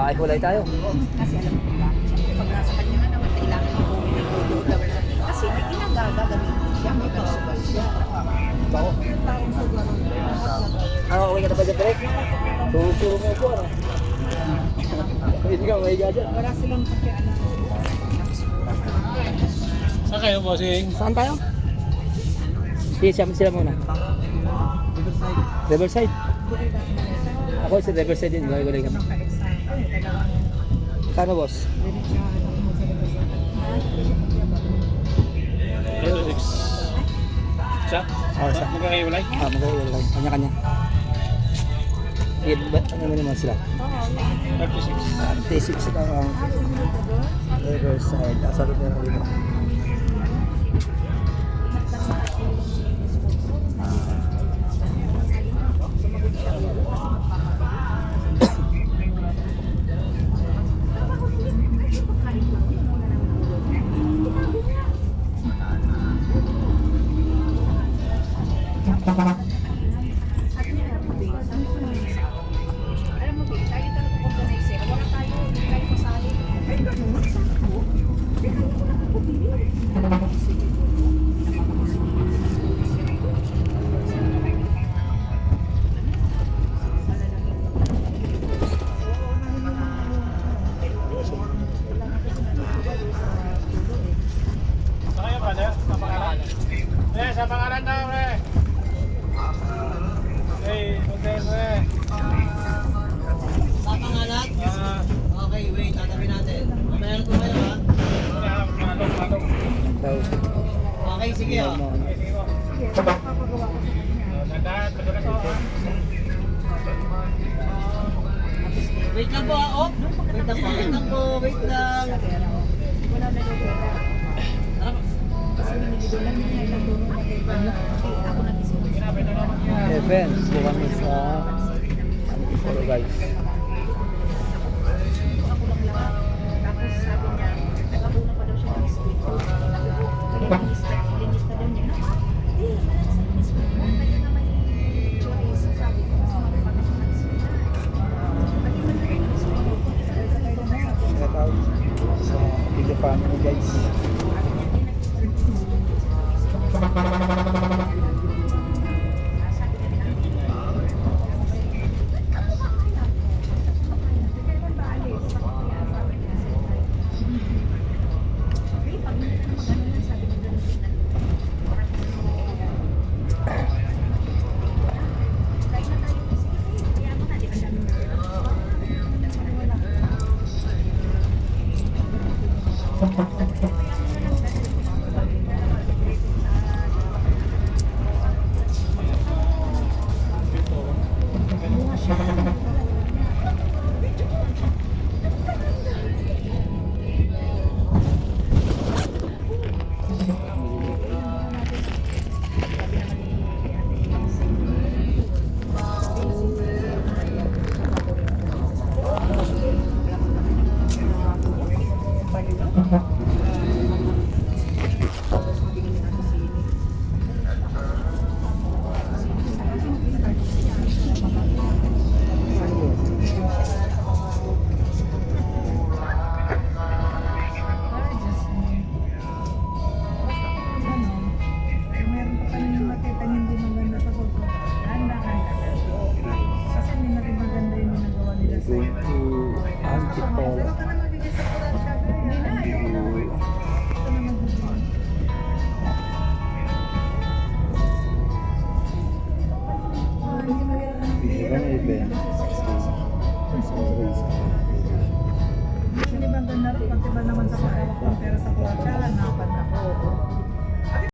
Ay, kulay tayo. Kasi alam mo ba, pag nasa kanya nga naman, kailangan niya kung pinag-uulaw na. Kasi may ginagagamitin siya, may kasugal siya. Bako. Yung taong sugar, Ano, okay ka na ba dyan, Direk? Turo mo po, ano? Hindi ka mahiga dyan. wala silang pakialam. Saan kayo, bossing? Saan tayo? Sige, sila muna. Riverside. Ako sa Riverside din, gulay kami. Kano, boss? 36. Isa? Oh, isa. Magkakahiwalay? Magkakaroon. Kanya-kanya. Ano naman sila? 36. 36 ito ang Riverside. Asa ito na dito? Alam mo, babe, tayo talaga organizer. Wala tayo, hindi tayo masali. Ay, ganun. Sakto. Hindi tayo ko nakakabili. Saan kayo, brother? Sa pangalan? Sa pangalan daw, pre. Okay, pre. Sa pangalan? Okay, wait, tatabi natin. Meron ko kayo ha? Okay, sige ha. Wait lang po ha, oh. Wait lang po, wait lang po, wait lang. Wala na yung pera. Tara. Kasi nilidulan niya yung nagduro na kay Bano. Ako nag-isip. Events po kami sa ano guys. Ako lang lahat. Tapos sabi niya, nagkabuna pa daw siya ng sweet. Linista daw niya. Hindi, wala sa linista. Kaya naman yung choice. Sabi ko, mas marunong siya ng sweet. Pati man na rin ang sweet. Shout out sa Bigla Family guys. Meron pa kami makita hindi maganda sa pagkakanda. Kasi hindi natin maganda yung nagawa nila sa